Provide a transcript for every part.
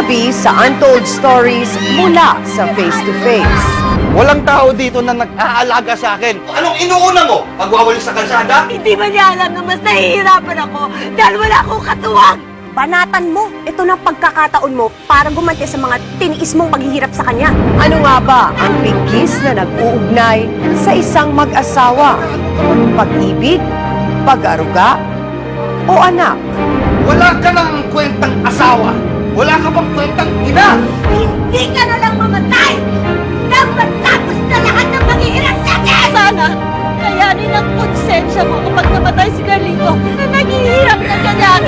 gabi sa Untold Stories mula sa Face to Face. Walang tao dito na nag-aalaga sa akin. Anong inuuna mo? Pagwawali sa kalsada? Hindi ba niya alam na mas nahihirapan ako dahil wala akong katuwang? Banatan mo. Ito na pagkakataon mo para gumanti sa mga tiniis mong paghihirap sa kanya. Ano nga ba ang bigkis na nag-uugnay sa isang mag-asawa? Pag-ibig, pag-aruga, o anak? Wala ka nang kwentang asawa. Wala ka bang kwentang ina? Hindi ka na lang mamatay! Nang matapos na lahat ng paghihirap sa akin! Sana, kayanin ang konsensya mo kapag namatay si Carlito na naghihirap na ganyan!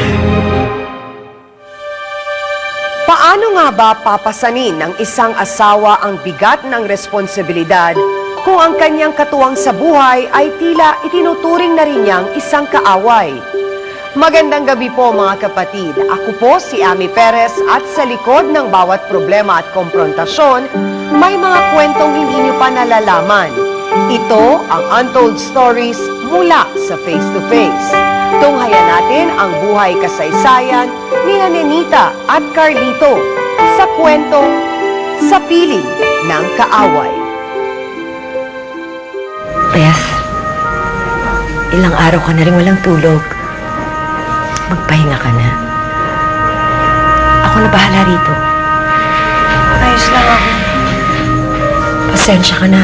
Paano nga ba papasanin ng isang asawa ang bigat ng responsibilidad kung ang kanyang katuwang sa buhay ay tila itinuturing na rin niyang isang kaaway? Magandang gabi po mga kapatid. Ako po si Ami Perez at sa likod ng bawat problema at komprontasyon, may mga kwentong hindi niyo pa nalalaman. Ito ang Untold Stories mula sa Face to Face. Tunghayan natin ang buhay kasaysayan ni Nenita at Carlito sa kwentong Sa Piling ng Kaaway. Beth, ilang araw ka na rin walang tulog. Magpahinga ka na. Ako na bahala rito. Ayos lang ako. Pasensya ka na.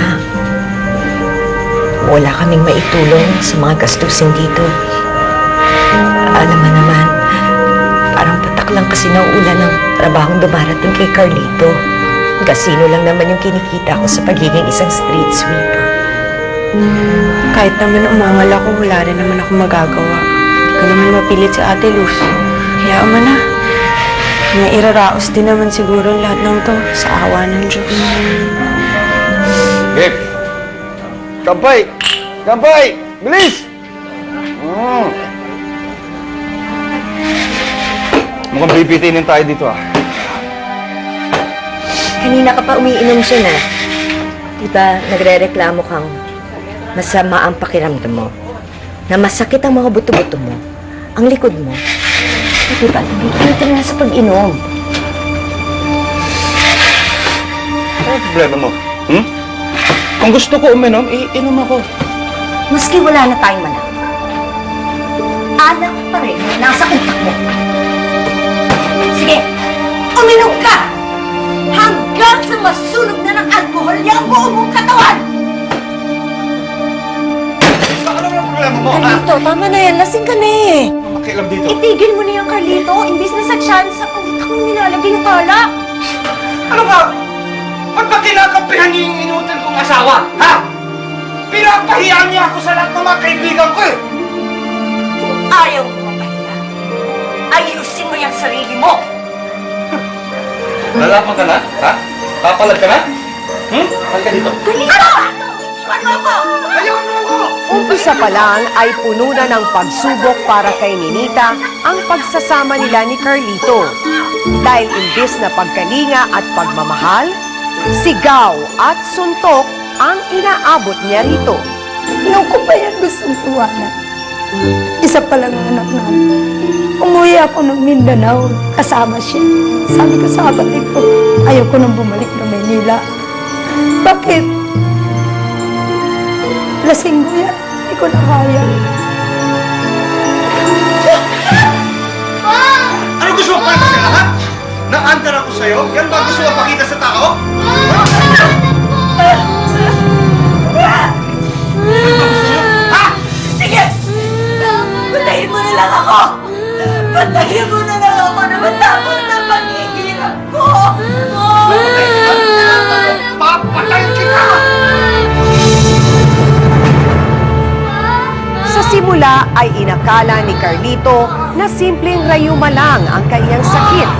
Wala kaming maitulong sa mga gastusin dito. Alam mo naman, parang patak lang kasi nauulan ng trabahong dumarating kay Carlito. Kasino lang naman yung kinikita ko sa pagiging isang street sweeper. Kahit naman umangal ako, wala rin naman ako magagawa. Hindi ko naman mapilit si Ate Luz. Kaya ama na. May iraraos din naman siguro lahat ng to sa awa ng Diyos. Gip! Kampay! Kampay! Bilis! Mukhang pipitinin tayo dito ah. Kanina ka pa umiinom siya na. Diba, nagre-reklamo kang masama ang pakiramdam mo. Na masakit ang mga buto-buto mo. Ang likod mo. Diba, tumigil na sa pag-inom. Ano ang problema mo? Kung gusto ko uminom, iinom ako. Maski wala na tayong manak. Alak pa rin na nasa utak mo. Sige, uminom ka! Hanggang sa masunog na ng alkohol yung buo mong katawan! Ano ang problema mo, ha? Carlito, tama na yan. Lasing ka na eh. Makialam dito. Itigil mo na yung Carlito, imbis na sa chance sa utak mo nilalagay ng alak. Ano ba? Ba't ba kinakampihan niyo yung inutil kong asawa? Ha? Pinapahiya niya ako sa lahat ng mga kaibigan ko eh! Kung ayaw mo mapahiya, ayusin mo yung sarili mo! Lalapan ka na? Ha? Papalag ka na? Halika dito. Carlito! Iwan mo ako! Ayaw mo ako! Umpisa pa lang ay puno na ng pagsubok para kay Ninita ang pagsasama nila ni Carlito. Dahil imbis na pagkalinga at pagmamahal, sigaw at suntok ang inaabot niya rito. Nung ko pa yan gustong iwanan. Isa pa lang ang anak namin. Umuwi ako ng Mindanao, kasama siya. Sabi ko sa kapatid ko, ayaw ko nang bumalik na Maynila. Bakit? Lasing ko yan. Hindi ko na kaya. Ano gusto mo pa sa'yo, ha? Naandar ako sa'yo? Yan ba gusto mo pakita sa tao? Ha? Sige! Patayin mo na lang ako! Patayin mo na lang ako na matapos na paghihirap ko! Papatay kita! Sa simula ay inakala ni Carlito na simpleng rayuma lang ang kanyang sakit,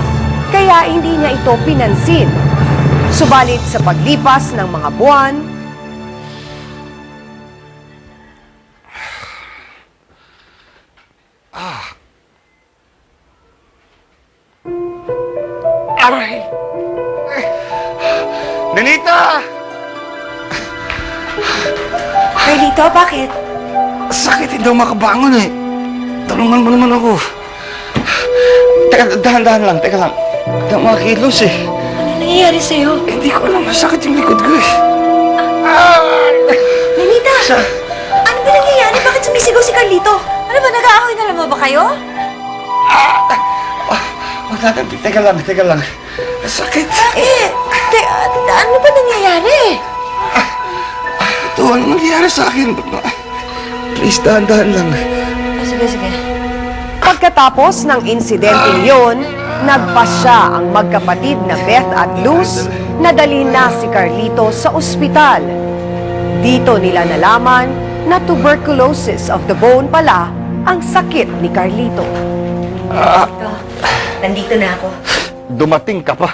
kaya hindi niya ito pinansin. Subalit sa paglipas ng mga buwan, Aray! Nenita! Carlito, bakit? Sakit, hindi ako makabangon eh. Tulungan mo naman ako. Teka, dahan-dahan lang, teka lang. na makilos eh. Ano nangyayari sa'yo? Hindi ko alam, masakit yung likod ko eh. Nenita! Ano ba nangyayari? Bakit sumisigaw si Carlito? Ano ba, nag-aaway na naman ba kayo? Teka lang. Masakit. Ano ba nangyayari? Ito, ano nangyayari sa akin? Please, dahan-dahan lang. Sige. Pagkatapos ng insidenteng yon, nagpasya ang magkapatid na Beth at Luz na dalhin na si Carlito sa ospital. Dito nila nalaman na tuberculosis of the bone pala ang sakit ni Carlito. Nandito na ako. Dumating ka pa.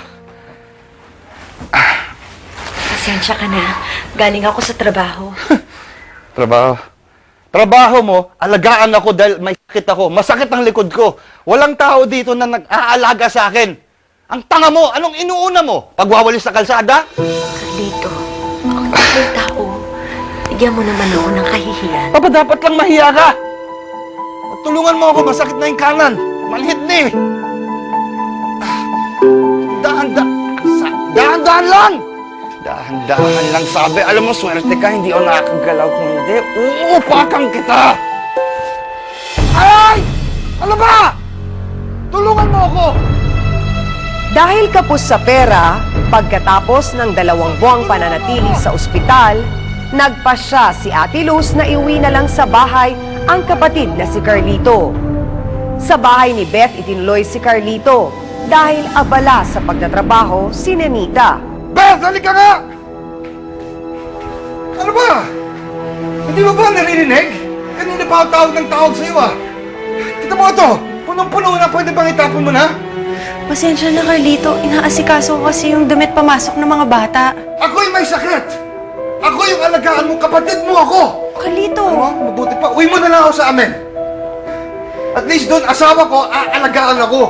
Pasensya ka na. Galing ako sa trabaho. Trabaho mo, alagaan ako dahil may sakit ako. Masakit ang likod ko. Walang tao dito na nag-aalaga sa akin. Ang tanga mo, anong inuuna mo? Pagwawalis sa kalsada? Carlito, ako ng tao. Bigyan mo naman ako ng kahihiyan. Papa, dapat lang mahiya ka. Tulungan mo ako, masakit na yung kanan. Manhid na eh. Dahan-dahan lang! Dahan-dahan lang sabi. Alam mo, swerte ka, hindi ako nakakagalaw. Kung hindi, uupakan kita! Ay! Ano ba? Tulungan mo ako! Dahil kapos sa pera, pagkatapos ng 2 buwang pananatili sa ospital, nagpasya si Ate Luz na iuwi na lang sa bahay ang kapatid na si Carlito. Sa bahay ni Beth itinuloy si Carlito dahil abala sa pagtatrabaho si Nenita. Beth, halika nga! Ano ba? Hindi mo ba naririnig? Kanina pa ako tawag sa'yo ah. Kita mo ito, punong-puno na, pwede bang itapon mo na? Pasensya na, Carlito. Inaasikaso ko kasi yung damit pamasok ng mga bata. Ako'y may sakit! Ako yung alagaan mo, kapatid mo ako! Carlito! Ano? Mabuti pa, uwi mo na lang ako sa amin. At least doon, asawa ko, aalagaan ako.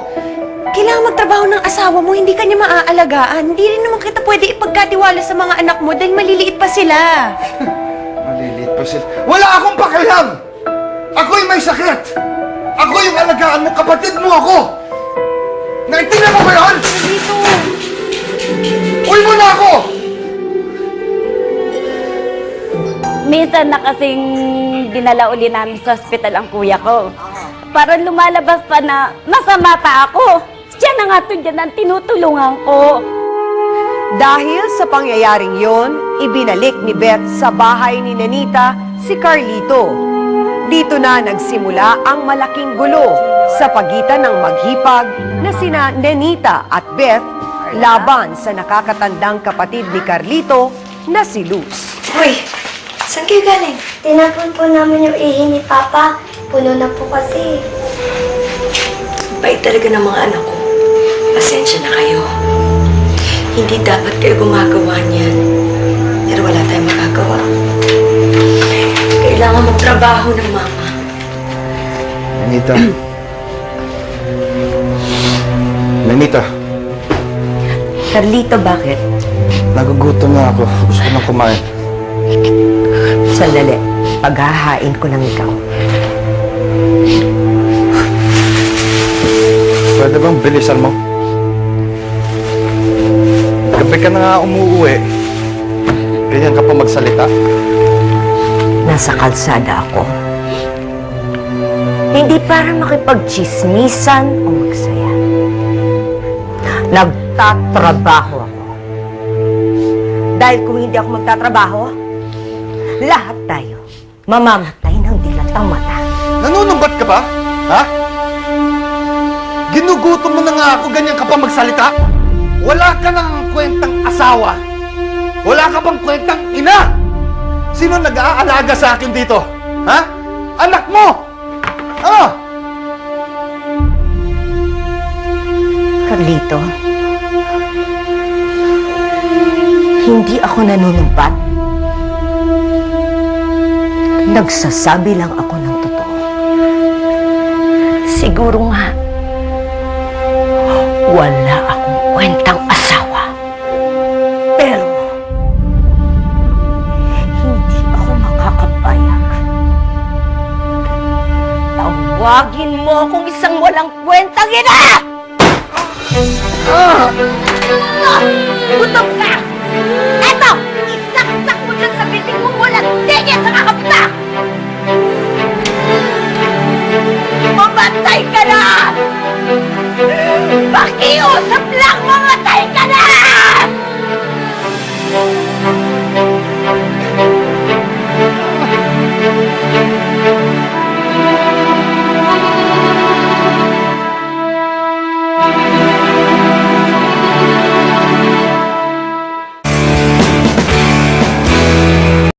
Kailangan magtrabaho ng asawa mo, hindi ka niya maaalagaan. Hindi rin naman kita pwede ipagkatiwala sa mga anak mo dahil maliliit pa sila. Maliliit pa sila. Wala akong pakialam! Ako'y may sakit! Ako yung alagaan mo, kapatid mo ako! Naintindihan mo ba yun? Carlito! Uwi mo na ako! Minsan na kasing dinala uli namin sa ospital ang kuya ko. Parang lumalabas pa na masama pa ako. Siya na nga to dyan ang tinutulungan ko. Dahil sa pangyayaring yon, ibinalik ni Beth sa bahay ni Nenita si Carlito. Dito na nagsimula ang malaking gulo sa pagitan ng maghipag na sina Nenita at Beth laban sa nakakatandang kapatid ni Carlito na si Luz. Hoy, saan kayo galing? Tinapon po namin yung ihi ni Papa. Puno na po kasi. Bait talaga ng mga anak ko. Pasensya na kayo. Hindi dapat kayo gumagawa niyan. Pero wala tayong magagawa. Kailangan magtrabaho ng mama. Nenita, Carlito, bakit? nagugutom na ako. Gusto ko nang kumain. Sandali. Paghahain ko ng ikaw. Pwede bang bilisan mo? Gabi ka na nga umuuwi. Ganyan ka pa magsalita. Nasa kalsada ako. Hindi para makipagchismisan o magsaya. Nagtatrabaho ako. Dahil kung hindi ako magtatrabaho, lahat tayo mamamatay ng dilatang mata. Nanunumbat ka ba? Ha? Ginugutom mo na nga ako, ganyan ka pa magsalita? Wala ka nang kwentang asawa. Wala ka pang kwentang ina. Sino nag-aalaga sa akin dito? Ha? Anak mo! Ano? Carlito, hindi ako nanunumpat. Nagsasabi lang ako ng totoo. Siguro nga, wala akong kwentang asawa. Pero, hindi ako makakapayag. Tawagin mo akong isang walang kwentang ina! Gutom ka! Eto! Isaksak mo dyan sa bibig mo mula tingin sa kakapta! Mamatay ka na! Pakiusap lang mga